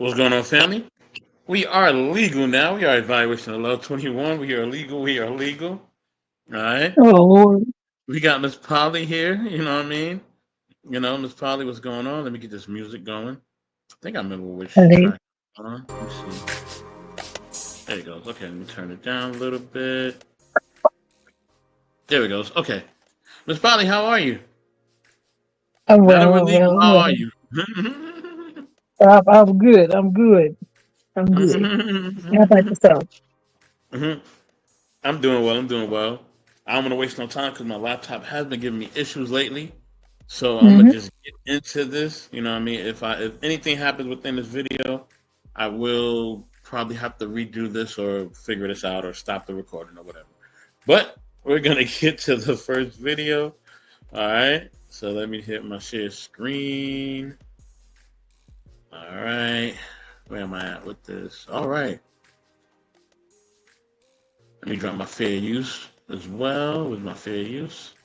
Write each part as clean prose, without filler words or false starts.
What's going on, family? We are legal now. We are evaluation of love 21. We are legal. We are legal. All right. Oh Lord. We got Miss Polly here. You know what I mean? Miss Polly, what's going on? Let me get this music going. I think I remember which Honey. track. Let me see. There it goes. Okay, let me turn it down a little bit. There it goes. Okay. Miss Polly, how are you? I'm Now that well, we're I'm well, legal, I'm how are well. you? I'm good. I'm good. I'm good. How about yourself? Mhm. I'm doing well. I'm doing well. I don't want to waste no time because my laptop has been giving me issues lately. So I'm gonna Mm-hmm. just get into this. You know what I mean? If anything happens within this video, I will probably have to redo this or figure this out or stop the recording or whatever. But we're gonna get to the first video. All right. So let me hit my share screen. All right. Where am I at with this? All right. Let me drop my fair use as well with my fair use.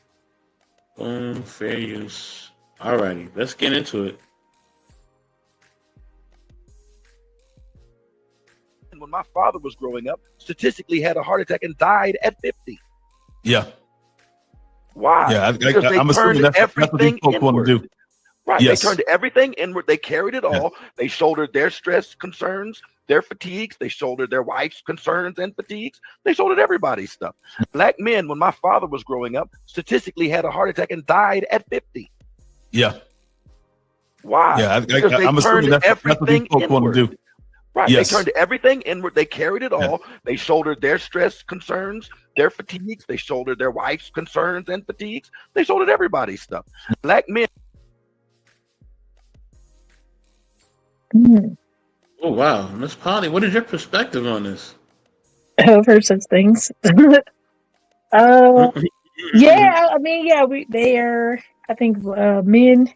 Boom, fair use. Alrighty, let's get into it. And when my father was growing up, statistically had a heart attack and died at 50. Yeah, Why? yeah. Because they I'm assuming turned that's what these everything folks want to inward. do. Right. They Yes. turned everything inward. They carried it Yeah. all. They shouldered their stress concerns, their fatigues. They shouldered their wife's concerns and fatigues. They shouldered everybody's stuff. Black men, when my father was growing up, statistically had a heart attack and died at 50. Yeah. Why? Yeah. Because they I'm assuming turned that's what these everything folks want to inward. do. Right. They Yes. turned everything inward. They carried it Yeah. all. They shouldered their stress concerns, their fatigues. They shouldered their wife's concerns and fatigues. They shouldered everybody's stuff. Black men. Mm. Oh wow, Miss Polly, what is your perspective on this? I've heard such things. uh, yeah, I mean, yeah, they are. I think men,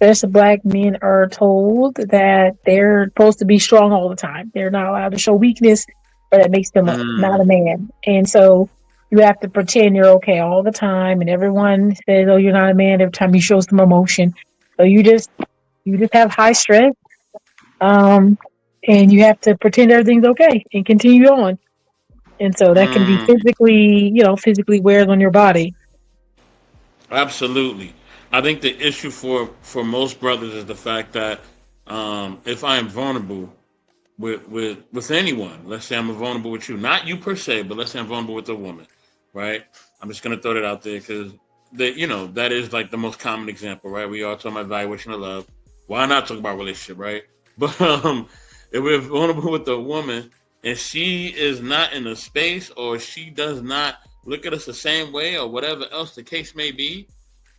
especially black men, are told that they're supposed to be strong all the time. They're not allowed to show weakness, or that makes them not a Mm, man. And so you have to pretend you're okay all the time, and everyone says, "Oh, you're not a man." Every time you show some emotion, so you just have high stress, um, and you have to pretend everything's okay and continue on. And so that can be mm, physically wears on your body. absolutely. I think the issue for most brothers is the fact that if I am vulnerable with anyone, let's say I'm vulnerable with you, not you per se, but let's say I'm vulnerable with a woman, right? I'm just gonna throw that out there because that is like the most common example, right? We all talk about evaluation of love. Why not talk about relationship, right? But if we're vulnerable with a woman and she is not in a space or she does not look at us the same way or whatever else the case may be,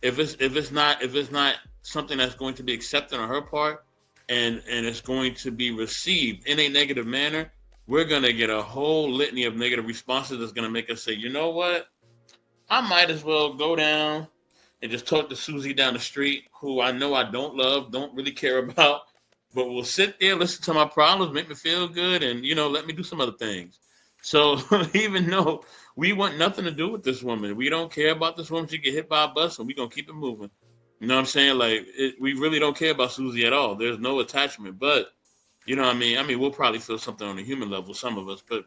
if it's not something that's going to be accepted on her part and it's going to be received in a negative manner, we're gonna get a whole litany of negative responses that's gonna make us say, you know what? I might as well go down and just talk to Susie down the street, who I know I don't love, don't really care about, but will sit there, listen to my problems, make me feel good, and let me do some other things. So even though we want nothing to do with this woman, we don't care about this woman. She get hit by a bus, and we gonna keep it moving. You know what I'm saying? Like we really don't care about Susie at all. There's no attachment, but you know what I mean. I mean, we'll probably feel something on a human level, some of us, but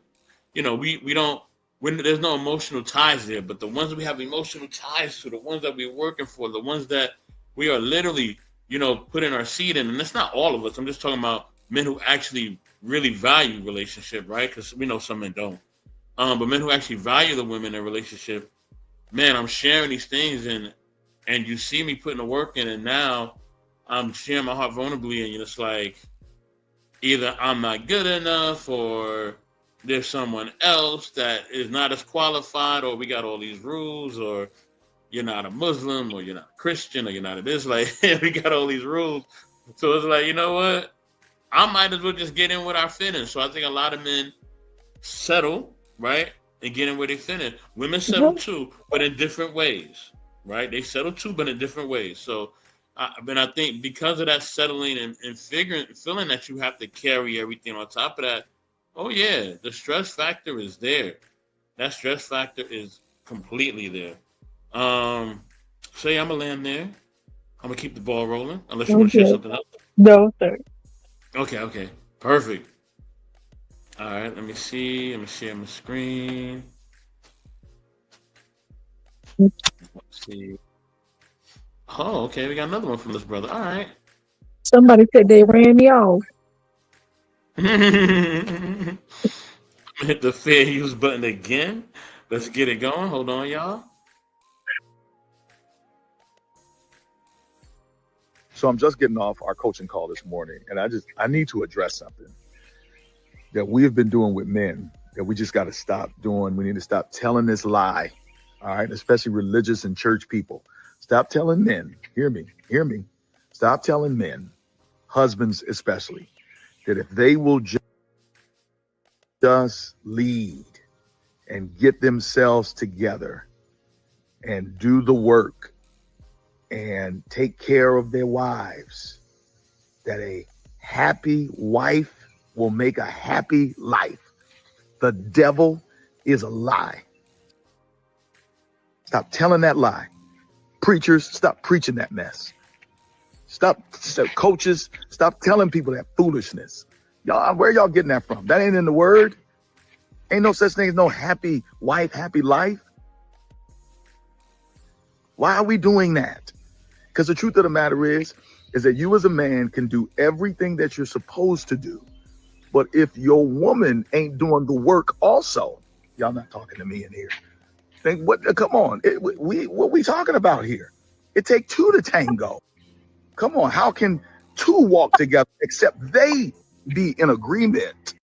we don't. When there's no emotional ties there, but the ones we have emotional ties to, the ones that we're working for, the ones that we are literally, putting our seed in, and it's not all of us. I'm just talking about men who actually really value relationship, right? Because we know some men don't. But men who actually value the women in a relationship, man, I'm sharing these things, and you see me putting the work in, and now I'm sharing my heart vulnerably, and it's like either I'm not good enough or there's someone else that is not as qualified, or we got all these rules, or you're not a Muslim, or you're not a Christian, or you're not a this. Like, we got all these rules. So it's like, you know what? I might as well just get in with our fitting. So I think a lot of men settle, right? And get in where they fit in. Women settle Mhm. too, but in different ways, right? They settle too, but in different ways. So, I think because of that settling and feeling that you have to carry everything on top of that, oh yeah, the stress factor is there. That stress factor is completely there. Um, so yeah, I'm gonna land there. I'm gonna keep the ball rolling, unless you want to share Okay. something else. No, sir. Okay. Perfect. All right, let me see. Let me share my screen. Let's see. Oh, okay. We got another one from this brother. All right. Somebody said they ran me off. Hit the fair use button again. Let's get it going. Hold on, y'all. So I'm just getting off our coaching call this morning, and I need to address something that we have been doing with men that we just got to stop doing. We need to stop telling this lie. All right, especially religious and church people. Stop telling men, hear me. Stop telling men, husbands especially, that if they will just lead and get themselves together and do the work and take care of their wives, that a happy wife will make a happy life. The devil is a lie. Stop telling that lie. Preachers, stop preaching that mess. Stop, coaches, stop telling people that foolishness. Y'all, where y'all getting that from? That ain't in the word. Ain't no such thing as no happy wife, happy life. Why are we doing that? Because the truth of the matter is that you as a man can do everything that you're supposed to do. But if your woman ain't doing the work also, y'all not talking to me in here. Think what? Come on, what we talking about here? It take two to tango. Come on, how can two walk together except they be in agreement?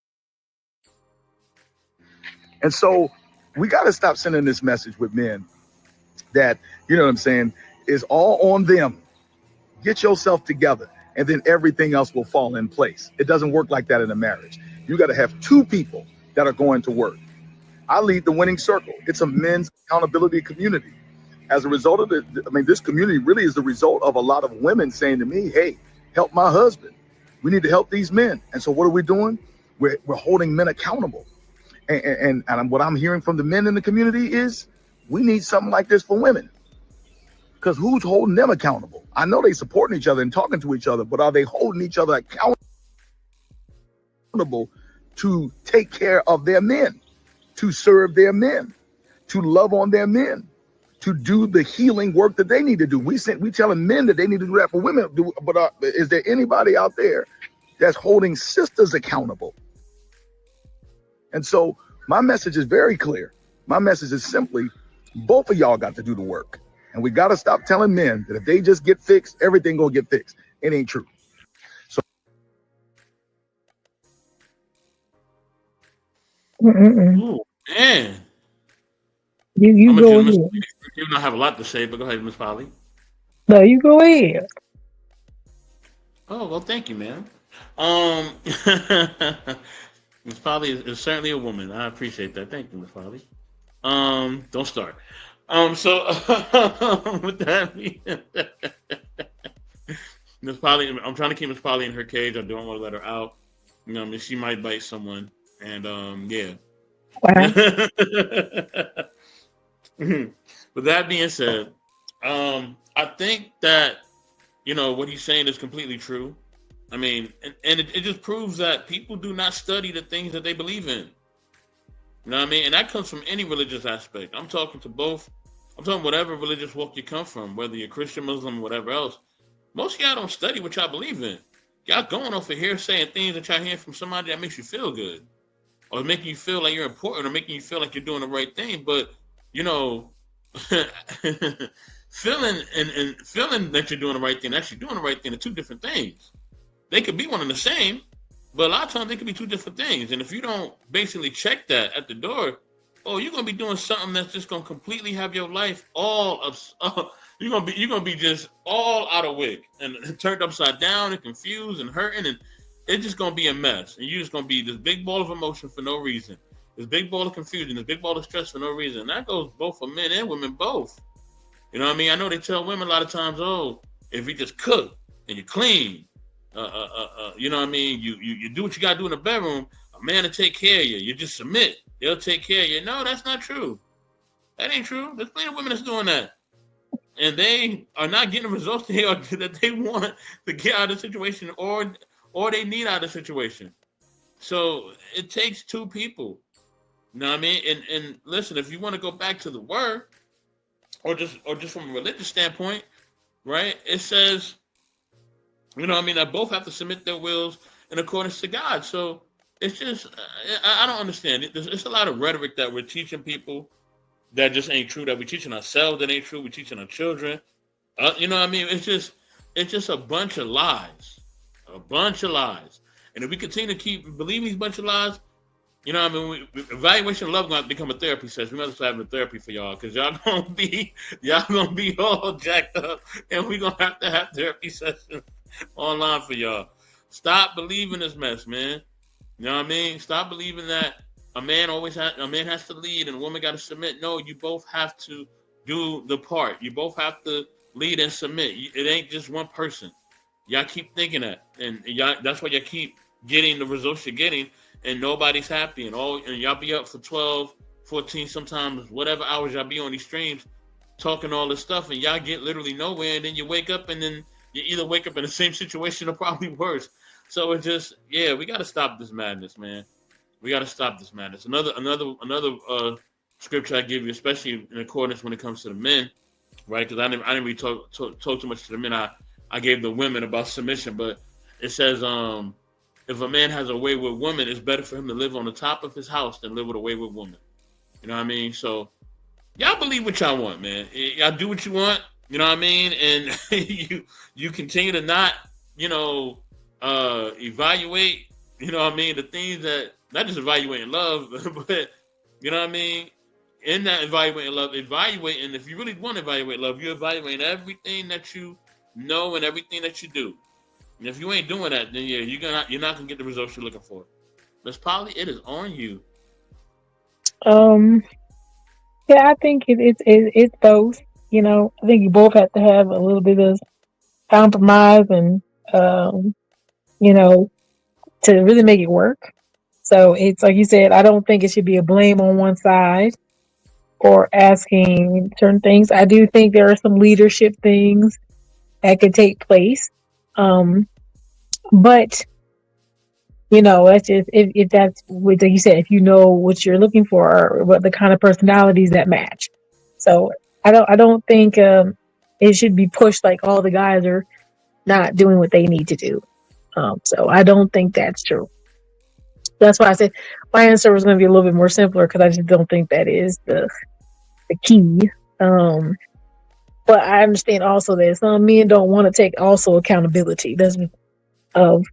And so we got to stop sending this message with men that, you know what I'm saying, is all on them. Get yourself together and then everything else will fall in place. It doesn't work like that in a marriage. You got to have two people that are going to work. I lead the Winning Circle. It's a men's accountability community. As a result of this community really is the result of a lot of women saying to me, hey, help my husband. We need to help these men. And so what are we doing? We're holding men accountable. And what I'm hearing from the men in the community is we need something like this for women. Because who's holding them accountable? I know they supporting each other and talking to each other, but are they holding each other accountable to take care of their men, to serve their men, to love on their men, to do the healing work that they need to do? We telling men that they need to do that for women. But is there anybody out there that's holding sisters accountable? And so my message is very clear. My message is simply, both of y'all got to do the work. And we got to stop telling men that if they just get fixed, everything gonna get fixed. It ain't true. So Ooh, man. You I'm go gonna ahead. you don't have a lot to say, but go ahead, Miss Polly. No, you go ahead. Oh, well, thank you, man. Miss Polly is certainly a woman. I appreciate that. Thank you, Miss Polly. Don't start. So with that being Miss Polly, I'm trying to keep Miss Polly in her cage. I don't want to let her out. You know, I mean, she might bite someone, and yeah. Wow. With that being said, I think that what he's saying is completely true. I mean, and it just proves that people do not study the things that they believe in. You know what I mean? And that comes from any religious aspect. I'm talking whatever religious walk you come from, whether you're Christian, Muslim, whatever else. Most of y'all don't study what y'all believe in. Y'all going off of here saying things that y'all hear from somebody that makes you feel good, or making you feel like you're important, or making you feel like you're doing the right thing. But feeling and feeling that you're doing the right thing, actually doing the right thing, are two different things. They could be one and the same, but a lot of times they could be two different things. And if you don't basically check that at the door, you're gonna be doing something that's just gonna completely have your life you're gonna be just all out of wig and turned upside down and confused and hurting, and it's just gonna be a mess. And you're just gonna be this big ball of emotion for no reason, this big ball of confusion, this big ball of stress for no reason. And that goes both for men and women both. You know what I mean? I know they tell women a lot of times, if you just cook and you clean, you know what I mean? You do what you gotta do in the bedroom. A man will take care of you. You just submit. They'll take care of you. No, that's not true. That ain't true. There's plenty of women that's doing that, and they are not getting the results that they want to get out of the situation, or or they need out of the situation. So it takes two people. You know what I mean? And listen, if you want to go back to the word, or just from a religious standpoint, right? It says, you know what I mean, that both have to submit their wills in accordance to God. So it's just I don't understand it. It's a lot of rhetoric that we're teaching people that just ain't true. That we're teaching ourselves that ain't true. We're teaching our children. You know what I mean? It's just a bunch of lies, a bunch of lies. And if we continue to keep believing these bunch of lies, you know what I mean? Evaluation of love going to become a therapy session. We might as well have a therapy for y'all because y'all gonna be all jacked up, and we're gonna have to have therapy sessions online for y'all. Stop believing this mess, man. You know what I mean? Stop believing that a man has to lead and a woman got to submit. No, you both have to do the part. You both have to lead and submit. It ain't just one person. Y'all keep thinking that, and that's why y'all keep getting the results you're getting, and nobody's happy, and y'all be up for 12, 14, sometimes whatever hours y'all be on these streams talking all this stuff, and y'all get literally nowhere, and then you wake up, and then you either wake up in the same situation or probably worse. So it's just, yeah, we got to stop this madness, man. We got to stop this madness. Another scripture I give you, especially in accordance when it comes to the men, right? Because I didn't really talk too much to the men. I gave the women about submission, but it says, if a man has a wayward woman, it's better for him to live on the top of his house than live with a wayward woman. You know what I mean? So y'all believe what y'all want, man. Y'all do what you want. You know what I mean? And you continue to not, evaluate. You know what I mean? The things that not just evaluating love, but you know what I mean? In that evaluating love, evaluating. If you really want to evaluate love, you evaluate everything that you know and everything that you do. And if you ain't doing that, then yeah, you're not gonna get the results you're looking for. Miss Polly, it is on you. Yeah, I think it's both. I think you both have to have a little bit of compromise and you know, to really make it work. So it's like you said, I don't think it should be a blame on one side or asking certain things. I do think there are some leadership things that could take place. But that's just if that's what like you said, if you know what you're looking for or what the kind of personalities that match. So I don't think it should be pushed like all the guys are not doing what they need to do. So I don't think that's true. That's why I said my answer was going to be a little bit more simpler because I just don't think that is the key. But I understand also that some men don't want to take also accountability. That's of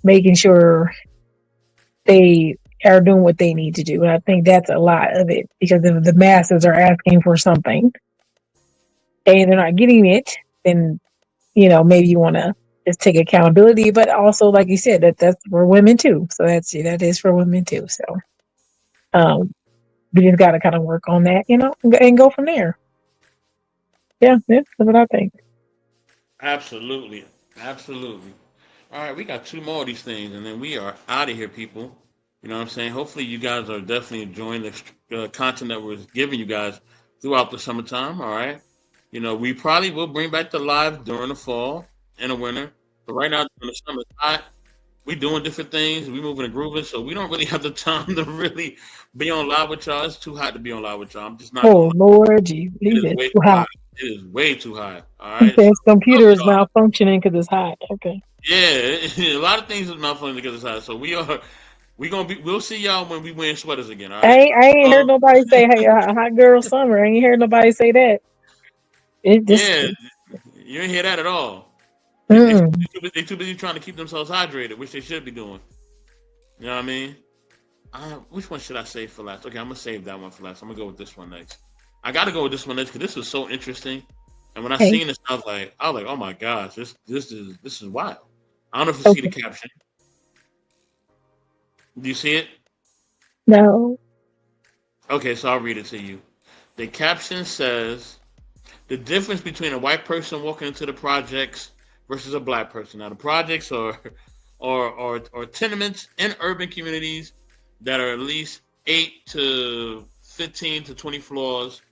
making sure they are doing what they need to do. And I think that's a lot of it because if the masses are asking for something and they're not getting it, then maybe you want to just take accountability. But also, like you said, that's for women too. So that is for women too. So we just got to kind of work on that, and go from there. Yeah, that's what I think. Absolutely. Absolutely. All right, we got two more of these things, and then we are out of here, people. You know what I'm saying? Hopefully, you guys are definitely enjoying the content that we're giving you guys throughout the summertime. All right. We probably will bring back the live during the fall and the winter. But right now, during the summer, it's hot. We doing different things. We moving and grooving, so we don't really have the time to really be on live with y'all. It's too hot to be on live with y'all. I'm just not. Oh Lord, he It is said way too too hot. hot. It is way too hot. All He right. said So, his computer is malfunctioning because it's hot. Okay. yeah, a lot of things is malfunctioning because it's hot. So we'll see y'all when we wearing sweaters again. All I right. ain't, I ain't heard Um, nobody say, "Hey, hot girl summer." I ain't heard nobody say that. It just. yeah, you ain't hear that at all. Mm. They too busy trying to keep themselves hydrated, which they should be doing. You know what I mean? Which one should I save for last? Okay, I'm gonna save that one for last. I'm gonna go with this one next. I gotta go with this one next because this was so interesting. And when I Okay. seen this, I was like, oh my gosh, this is wild. I don't know if you see the Okay. caption. Do you see it? No. Okay, so I'll read it to you. The caption says the difference between a white person walking into the projects versus a black person. Now, the projects are tenements in urban communities that are at least 8 to 15 to 20 floors,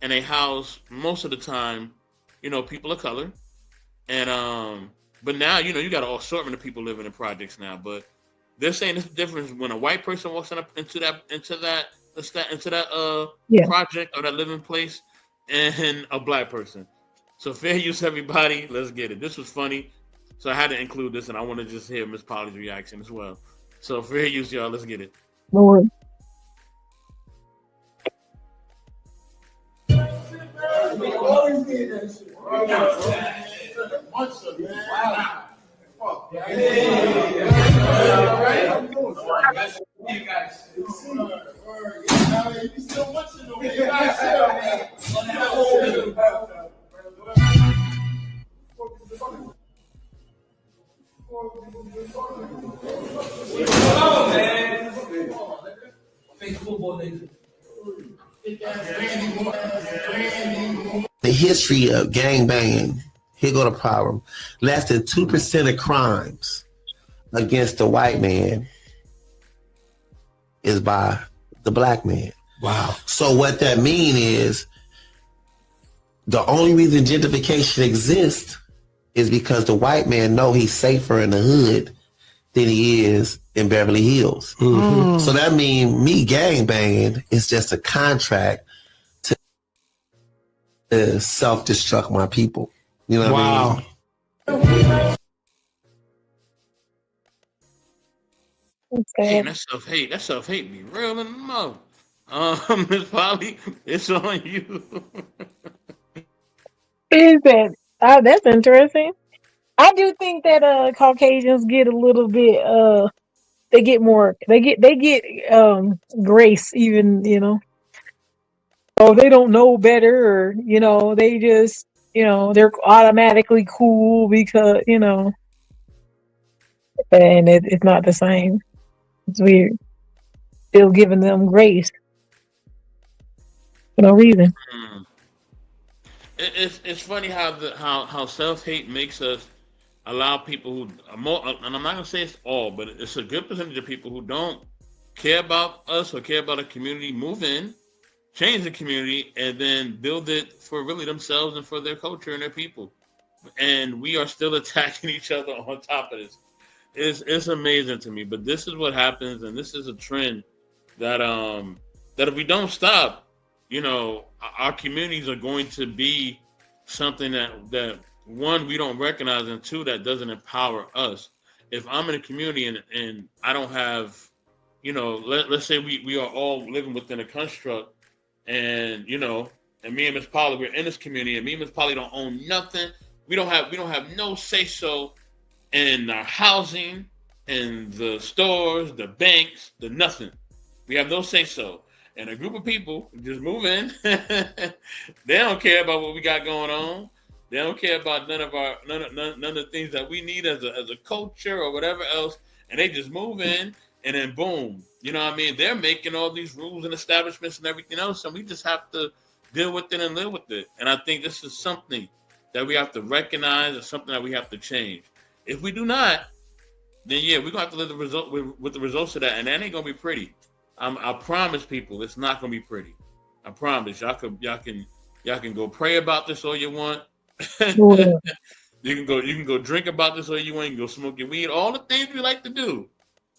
and they house most of the time, people of color. And but now you got an assortment of people living in projects now. But they're saying it's the difference when a white person walks into that Yeah. project or that living place, and a black person. So fair use, everybody. Let's get it. This was funny, so I had to include this, and I want to just hear Miss Polly's reaction as well. So fair use, y'all. Let's get it. Lord. The history of gang banging, here go the problem. Less than 2% of crimes against the white man is by the black man. Wow. So what that means is the only reason gentrification exists is because the white man know he's safer in the hood than he is in Beverly Hills. Mm-hmm. So that means me gang banging is just a contract to self-destruct my people. You know what I mean? Okay. Man, that self-hate be real in the mouth. Miss Polly, it's on you. Is that that's interesting. I do think that Caucasians get a little bit they get grace, even, so they don't know better, or they just they're automatically cool because and it's not the same. It's weird. Still giving them grace for no reason. It's funny how self-hate makes us allow people who are more, and I'm not gonna say it's all, but it's a good percentage of people who don't care about us or care about a community move in, change the community, and then build it for really themselves and for their culture and their people. And we are still attacking each other on top of this. It's amazing to me. But this is what happens, and this is a trend that that if we don't stop, our communities are going to be something that one, we don't recognize, and two, that doesn't empower us. If I'm in a community and I don't have, let's say we are all living within a construct, and and me and Miss Polly, we're in this community, and me and Miss Polly don't own nothing. We don't have no say so in our housing, in the stores, the banks, the nothing. We have no say so. And a group of people just move in. They don't care about what we got going on. They don't care about none of the things that we need as a culture or whatever else. And they just move in, and then boom, they're making all these rules and establishments and everything else, and we just have to deal with it and live with it. And I think this is something that we have to recognize and something that we have to change. If we do not, then yeah, we're gonna have to live with the results of that, and that ain't gonna be pretty. I promise people, it's not gonna be pretty. I promise. Y'all can go pray about this all you want. Yeah. You can go drink about this all you want. You can go smoke your weed. All the things we like to do.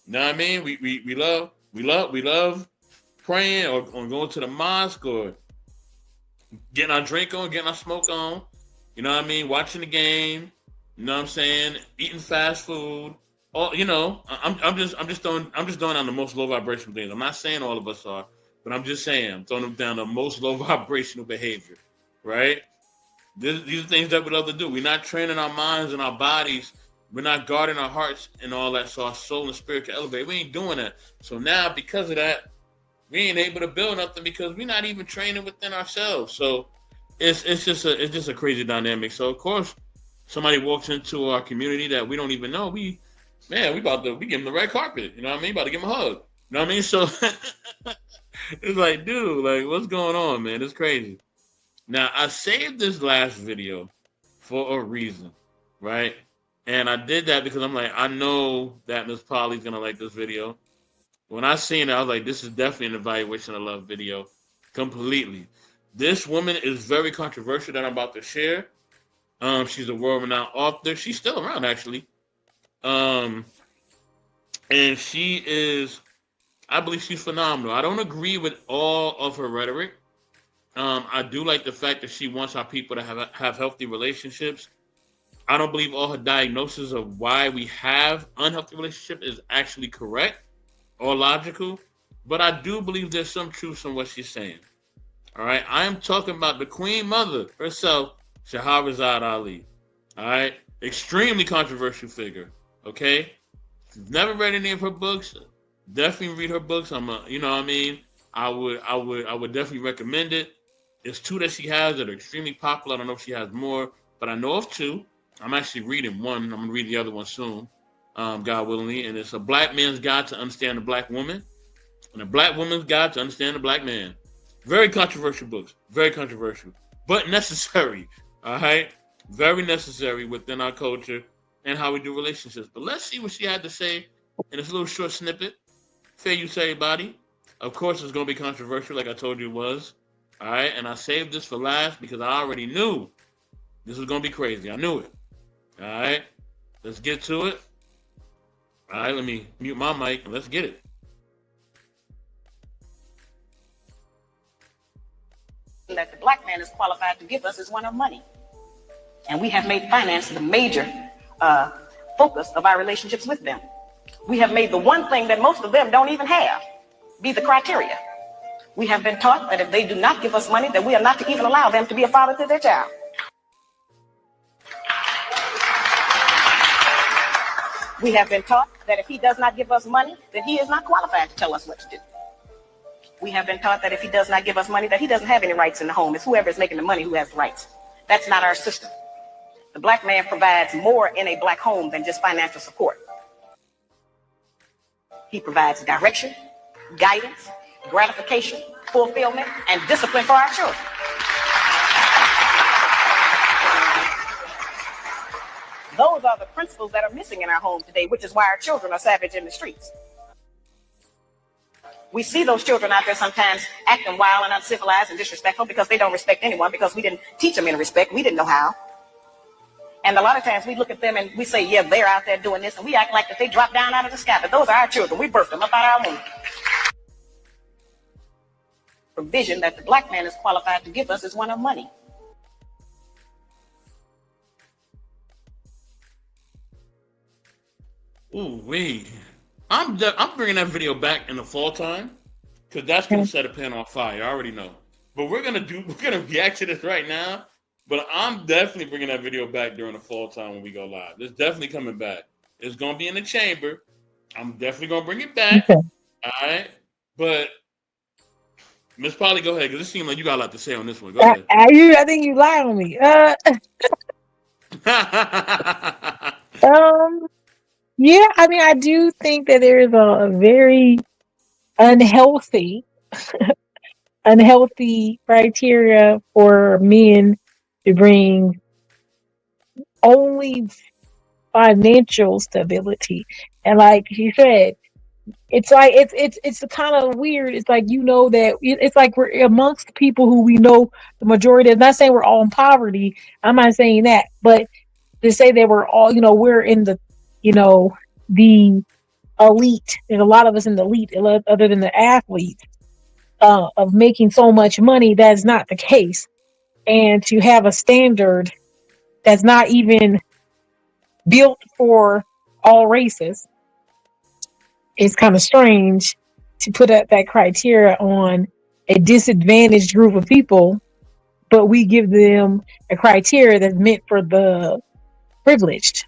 You know what I mean? We love praying or going to the mosque or getting our drink on, getting our smoke on. You know what I mean? Watching the game. You know what I'm saying? Eating fast food. All I'm just throwing down the most low vibrational things. I'm not saying all of us are, but I'm just saying I'm throwing them down the most low vibrational behavior, right? These are things that we love to do. We're not training our minds and our bodies. We're not guarding our hearts and all that, so our soul and spirit can elevate. We ain't doing that. So now, because of that, we ain't able to build nothing because we're not even training within ourselves. So it's just a crazy dynamic. So of course, somebody walks into our community that we don't even know. We give them the red carpet. You know what I mean? About to give them a hug. You know what I mean? So it's like, dude, like, what's going on, man? It's crazy. Now, I saved this last video for a reason, right? And I did that because I'm like, I know that Miss Polly's going to like this video. When I seen it, I was like, this is definitely an evaluation of love video. Completely. This woman is very controversial that I'm about to share. She's a world-renowned author. She's still around, actually. Um, and she is, I believe she's phenomenal. I don't agree with all of her rhetoric. I do like the fact that she wants our people to have healthy relationships. I don't believe all her diagnosis of why we have unhealthy relationship is actually correct or logical, but I do believe there's some truth in what she's saying. All right, I am talking about the Queen Mother herself, Shahrazad Ali. All right, extremely controversial figure. Okay, if you've never read any of her books, definitely read her books. You know what I mean. I would definitely recommend it. There's two that she has that are extremely popular. I don't know if she has more, but I know of two. I'm actually reading one. I'm gonna read the other one soon, God willingly. And it's A Black Man's Guide to Understand the Black Woman and A Black Woman's Guide to Understand the Black Man. Very controversial books. Very controversial, but necessary. All right, very necessary within our culture and how we do relationships. But let's see what she had to say in this little short snippet. Fair use, everybody. Of course, it's gonna be controversial, like I told you it was. All right, and I saved this for last because I already knew this was gonna be crazy. I knew it. All right, let's get to it. All right, let me mute my mic and let's get it. That the black man is qualified to give us is one of money. And we have made finance the major focus of our relationships with them. We have made the one thing that most of them don't even have be the criteria. We have been taught that if they do not give us money, that we are not to even allow them to be a father to their child. We have been taught that if he does not give us money, then he is not qualified to tell us what to do. We have been taught that if he does not give us money, that he doesn't have any rights in the home. It's whoever is making the money who has the rights. That's not our system. The black man provides more in a black home than just financial support. He provides direction, guidance, gratification, fulfillment, and discipline for our children. Those are the principles that are missing in our home today, which is why our children are savage in the streets. We see those children out there sometimes acting wild and uncivilized and disrespectful because they don't respect anyone, because we didn't teach them any respect. We didn't know how. And a lot of times we look at them and we say, yeah, they're out there doing this, and we act like that they drop down out of the sky. But those are our children. We birthed them up out of our womb. Provision that the black man is qualified to give us is one of money. Ooh, wait. I'm bringing that video back in the fall time because that's gonna set a pan on fire. I already know. But we're gonna react to this right now. But I'm definitely bringing that video back during the fall time when we go live. It's definitely coming back. It's gonna be in the chamber. I'm definitely gonna bring it back. Okay. All right. But Miss Polly, go ahead, because it seems like you got a lot to say on this one. Go ahead. I think you lie on me. Yeah, I mean, I do think that there is a very unhealthy criteria for men to bring only financial stability. And like you said, it's like it's kind of weird. It's like, you know, that it's like we're amongst people who we know the majority. I'm not saying we're all in poverty. I'm not saying that, but to say that we're all, you know, we're in the, you know, the elite. There's a lot of us in the elite, other than the athletes, of making so much money. That's not the case. And to have a standard that's not even built for all races, it's kind of strange to put up that criteria on a disadvantaged group of people, but we give them a criteria that's meant for the privileged,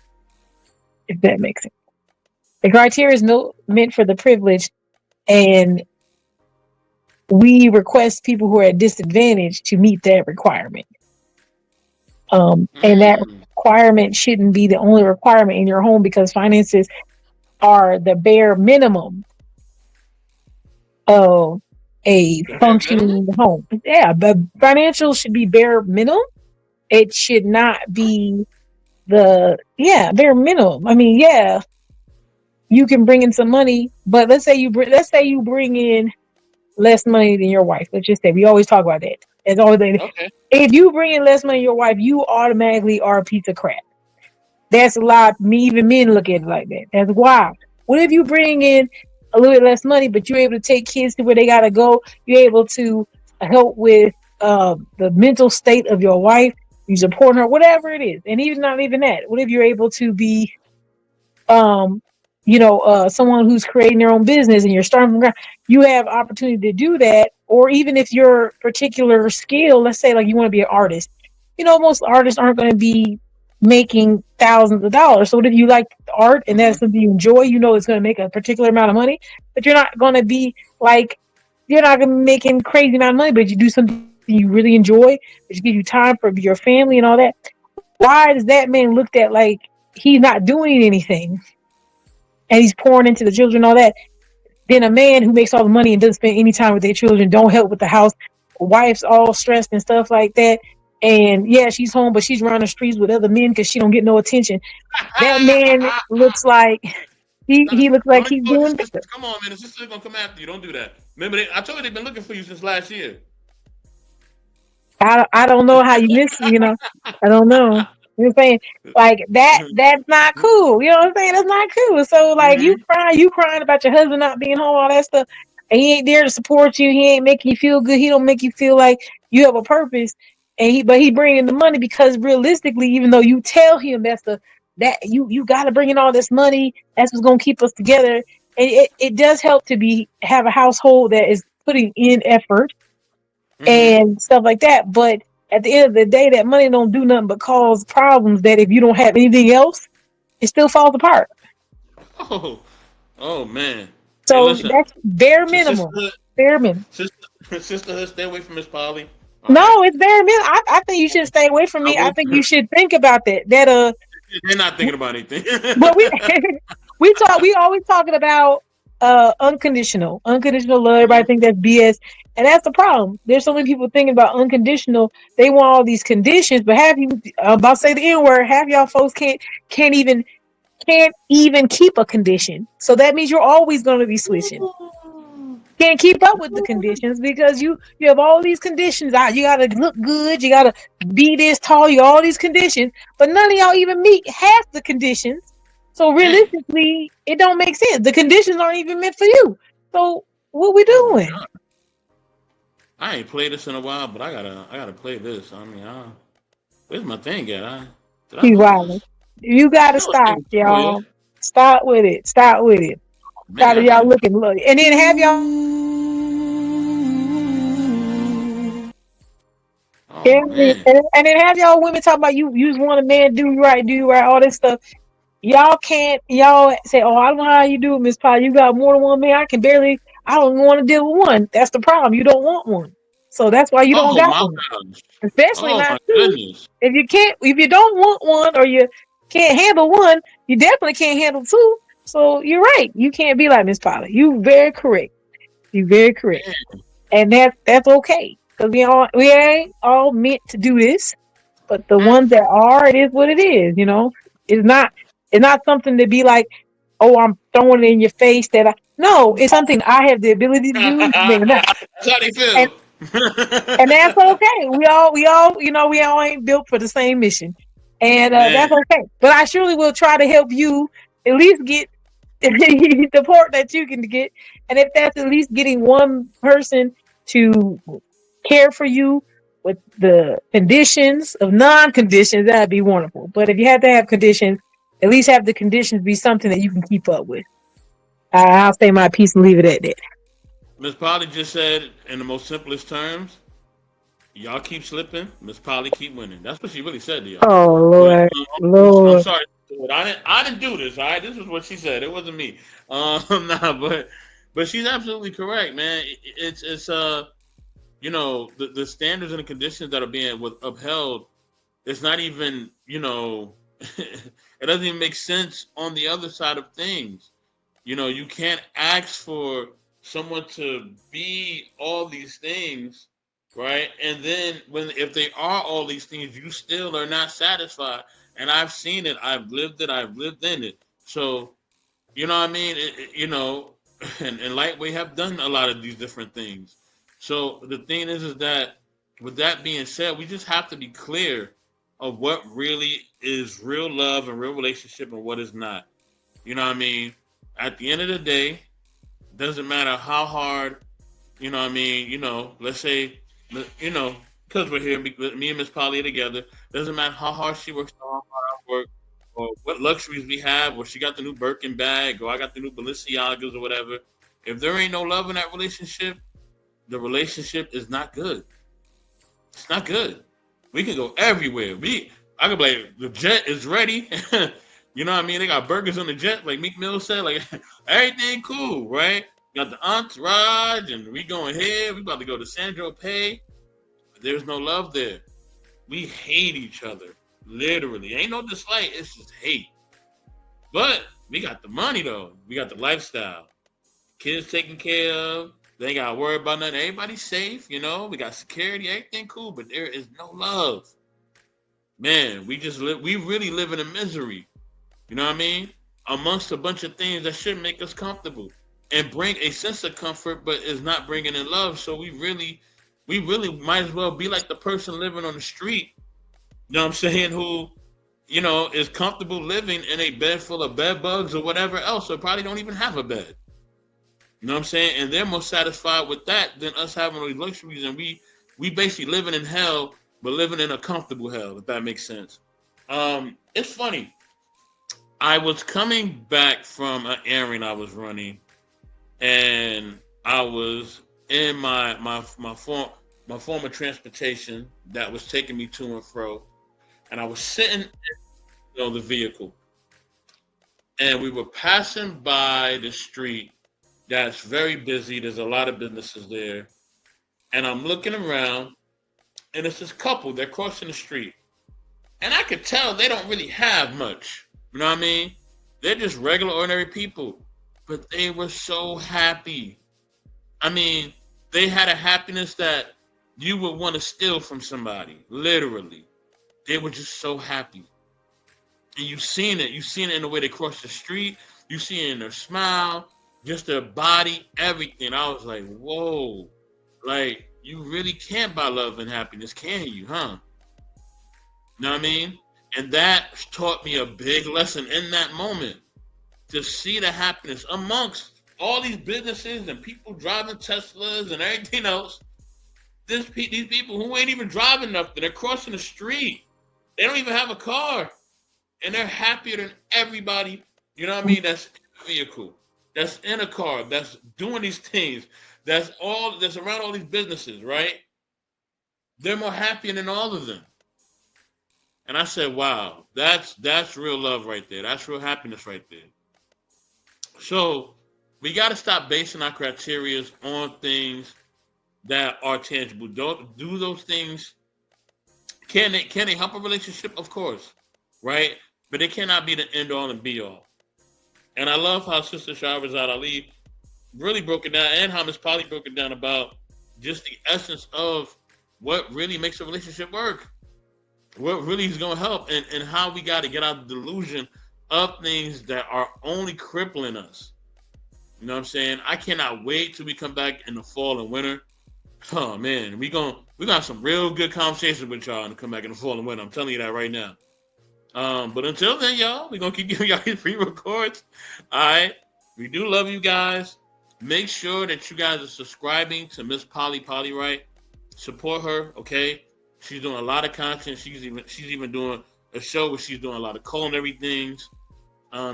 if that makes sense. The criteria is meant for the privileged, and we request people who are at disadvantage to meet that requirement. And that requirement shouldn't be the only requirement in your home, because finances are the bare minimum of a functioning home. Yeah, but financial should be bare minimum. It should not be bare minimum. I mean, yeah, you can bring in some money, but let's say you bring in less money than your wife. Let's just say, we always talk about that. That's all they. Okay. If you bring in less money to your wife, you automatically are a piece of crap. That's a lot. Me, even men look at it like that. That's wild. What if you bring in a little bit less money, but you're able to take kids to where they gotta go? You're able to help with the mental state of your wife. You support her, whatever it is, and even not even that. What if you're able to be, someone who's creating their own business and you're starting from ground? You have opportunity to do that, or even if your particular skill, let's say like you want to be an artist. Most artists aren't going to be making thousands of dollars. So what if you like art and that's something you enjoy? It's going to make a particular amount of money, but you're not going to be like, you're not going to be making crazy amount of money, but you do something you really enjoy, which gives you time for your family and all that. Why is that man looked at like he's not doing anything and he's pouring into the children and all that? Then a man who makes all the money and doesn't spend any time with their children, don't help with the house, wife's all stressed and stuff like that. And yeah, she's home, but she's running the streets with other men because she don't get no attention. That man looks like he looks like he's doing better. Come on, man. The sister's gonna come after you. Don't do that. Remember, I told you they've been looking for you since last year. I don't know how you miss, I don't know. You know what I'm saying? Like that's not cool. You know what I'm saying? That's not cool. So like you crying about your husband not being home, all that stuff, and he ain't there to support you, he ain't making you feel good, he don't make you feel like you have a purpose, and he bringing the money because realistically, even though you tell him that you gotta bring in all this money, that's what's gonna keep us together. And it does help to have a household that is putting in effort and stuff like that. But at the end of the day, that money don't do nothing but cause problems that if you don't have anything else, it still falls apart. Oh man. So hey, that's bare minimum. Bare minimum. Sisterhood, stay away from Miss Polly. No, it's bare minimum. I think you should stay away from me. I think you should think about that. They're not thinking about anything. But we always talking about unconditional love. Everybody think that's BS. And that's the problem. There's so many people thinking about unconditional. They want all these conditions, but I'm about to say the N-word, half y'all folks can't even keep a condition. So that means you're always going to be switching. Can't keep up with the conditions because you have all these conditions. You got to look good. You got to be this tall. You all these conditions, but none of y'all even meet half the conditions. So realistically, it don't make sense. The conditions aren't even meant for you. So what we doing? I ain't played this in a while, but I gotta play this. I mean, where's my thing at? You gotta stop, y'all. Start with it. Stop with it. Stop y'all looking, and then have y'all. And then have y'all women talk about you just want a man do you right, all this stuff. Y'all say, oh, I don't know how you do it, Miss Polly. You got more than one man. I don't want to deal with one. That's the problem. You don't want one. So that's why you don't got one. Especially not two. If you don't want one or you can't handle one, you definitely can't handle two. So you're right. You can't be like Miss Polly. You very correct. And that's okay. Because we ain't all meant to do this. But the ones that are, it is what it is, It's not something to be like, oh, I'm throwing it in your face no, it's something I have the ability to do. That's how they feel. And that's okay. We all ain't built for the same mission. And that's okay. But I surely will try to help you at least get the support that you can get. And if that's at least getting one person to care for you with the conditions of non-conditions, that'd be wonderful. But if you have to have conditions, at least have the conditions be something that you can keep up with. I'll say my piece and leave it at that. Miss Polly just said in the most simplest terms, y'all keep slipping, Miss Polly keep winning. That's what she really said to y'all. Oh, Lord. Lord. I'm sorry. I didn't do this, all right? This is what she said. It wasn't me. But she's absolutely correct, man. It's the standards and the conditions that are being upheld, it's not even, it doesn't even make sense on the other side of things. You can't ask for someone to be all these things, right? And then if they are all these things, you still are not satisfied. And I've seen it. I've lived it. I've lived in it. So, you know what I mean? And Lightweight have done a lot of these different things. So the thing is that with that being said, we just have to be clear of what really is real love and real relationship and what is not. You know what I mean? At the end of the day, doesn't matter how hard, you know what I mean, let's say, because we're here, me and Miss Polly are together, doesn't matter how hard she works, how hard I work, or what luxuries we have, or she got the new Birkin bag, or I got the new Balenciagas or whatever. If there ain't no love in that relationship, the relationship is not good. It's not good. We can go everywhere. I could be like, the jet is ready. You know what I mean? They got burgers on the jet, like Meek Mill said, like everything cool, right? Got the entourage, and we going here. We about to go to Sandro Pay. But there's no love there. We hate each other, literally. Ain't no dislike. It's just hate. But we got the money though. We got the lifestyle. Kids taken care of. They ain't got to worry about nothing. Everybody's safe, We got security, everything cool. But there is no love. Man, we really live in a misery. You know what I mean? Amongst a bunch of things that should make us comfortable and bring a sense of comfort, but is not bringing in love. So we really might as well be like the person living on the street, you know what I'm saying, who, is comfortable living in a bed full of bed bugs or whatever else, or probably don't even have a bed. You know what I'm saying? And they're more satisfied with that than us having these luxuries. And we basically living in hell, but living in a comfortable hell, if that makes sense. It's funny. I was coming back from an errand I was running, and I was in my former transportation that was taking me to and fro, and I was sitting in the vehicle, and we were passing by the street that's very busy. There's a lot of businesses there, and I'm looking around, and it's this couple. They're crossing the street, and I could tell they don't really have much. You know what I mean? They're just regular, ordinary people. But they were so happy. I mean, they had a happiness that you would want to steal from somebody, literally. They were just so happy. And you've seen it. You've seen it in the way they cross the street. You see it in their smile, just their body, everything. I was like, whoa. Like, you really can't buy love and happiness, can you, huh? You know what I mean? And that taught me a big lesson in that moment, to see the happiness amongst all these businesses and people driving Teslas and everything else. These people who ain't even driving nothing, they're crossing the street. They don't even have a car. And they're happier than everybody, you know what I mean, that's in a vehicle, that's in a car, that's doing these things, that's around all these businesses, right? They're more happier than all of them. And I said, wow, that's real love right there. That's real happiness right there. So we got to stop basing our criteria on things that are tangible. Don't do those things. Can they help a relationship? Of course, right? But they cannot be the end all and be all. And I love how Sister Shahrazad Ali really broke it down, and how Miss Polly broke it down about just the essence of what really makes a relationship work. What really is going to help, and how we got to get out of the delusion of things that are only crippling us. You know what I'm saying? I cannot wait till we come back in the fall and winter. Oh man, we got some real good conversations with y'all and come back in the fall and winter. I'm telling you that right now. But until then, y'all, we're gonna keep giving y'all these free records. All right. We do love you guys. Make sure that you guys are subscribing to Miss Polly Right. Support her, okay? She's doing a lot of content. She's even doing a show where she's doing a lot of culinary things.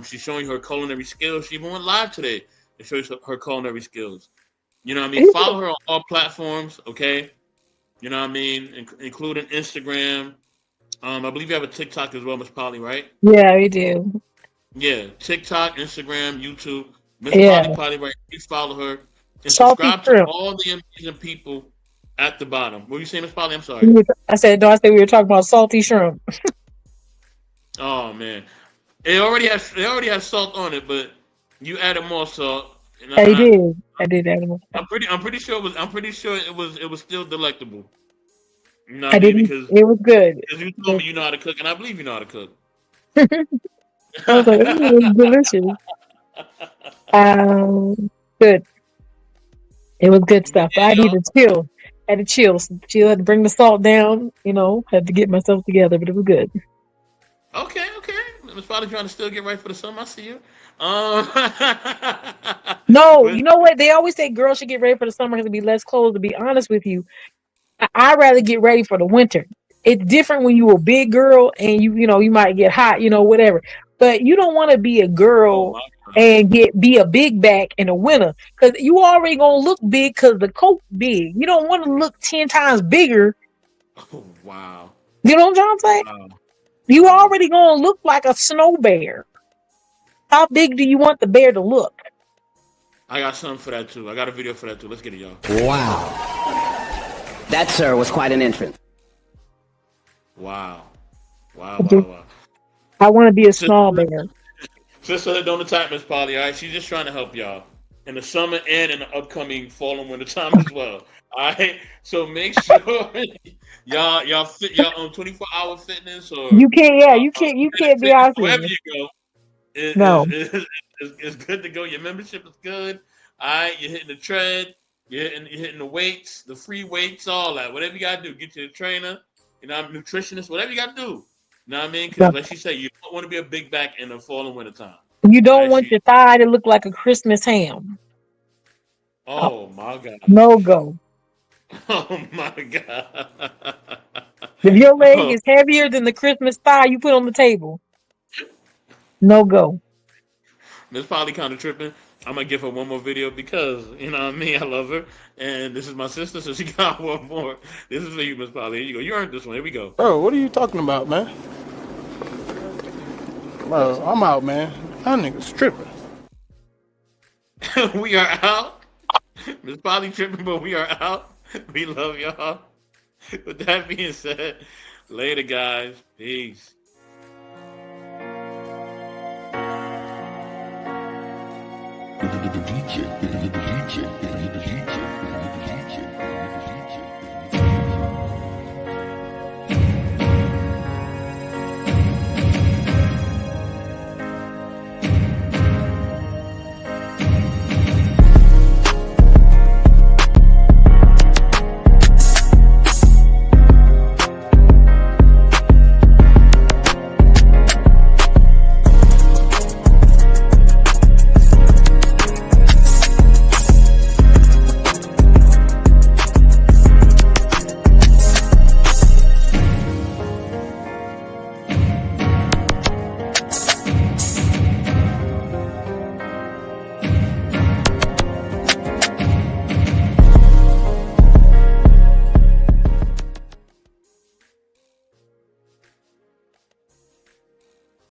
She's showing her culinary skills. She even went live today to show you her culinary skills. You know what I mean? Follow her on all platforms, okay? You know what I mean? Including Instagram. I believe you have a TikTok as well, Miss Polly, right? Yeah, we do. Yeah, TikTok, Instagram, YouTube. Miss Polly, right? Please follow her. And subscribe to all the amazing people at the bottom. What were you saying, Miss Polly? I'm sorry. I said we were talking about salty shrimp. Oh man, it already has salt on it, but you added more salt. I did add more. I'm pretty sure it was still delectable. You know what I mean? Because it was good. Because you told me you know how to cook, and I believe you know how to cook. I was like, it was delicious. Good. It was good stuff. I need to chill. Had to chill. Chill. Had to bring the salt down. Had to get myself together, but it was good. Okay. Miss Polly trying to still get right for the summer. I see you. No, But you know what? They always say girls should get ready for the summer because it'll be less clothes. To be honest with you, I'd rather get ready for the winter. It's different when you're a big girl and you might get hot, whatever. But you don't want to be a oh girl my and be a big back in the winter because you already gonna look big because the coat big. You don't want to look 10 times bigger. oh wow. You know what I'm trying to say? Wow. You already gonna look like a snow bear. How big do you want the bear to look? I got something for that too. I got a video for that too. Let's get it, y'all. Wow. That, sir, was quite an entrance. Wow. I want to be a small bear. Sister, don't attack Miss Polly, all right? She's just trying to help y'all in the summer and in the upcoming fall and winter time as well. All right. So make sure y'all fit y'all on 24-hour fitness or You can't. You can't be out wherever here. you go. No. It's good to go. Your membership is good. All right, you're hitting the tread, you're hitting the weights, the free weights, all that. Whatever you gotta do, get you a trainer, nutritionist, whatever you gotta do. You know what I mean? Because like she said, you don't want to be a big back in the fall and winter time. You don't want your thigh to look like a Christmas ham. Oh my God. No go. Oh my God. If your leg is heavier than the Christmas thigh you put on the table, no go. Miss Polly kind of tripping. I'm gonna give her one more video because you know what I mean. I love her, and this is my sister, so she got one more. This is for you, Miss Polly. Here you go. You earned this one. Here we go. Bro, what are you talking about, man? Bro, I'm out, man. That nigga's tripping. We are out. Miss Polly tripping, but we are out. We love y'all. With that being said, later, guys. Peace. DJ.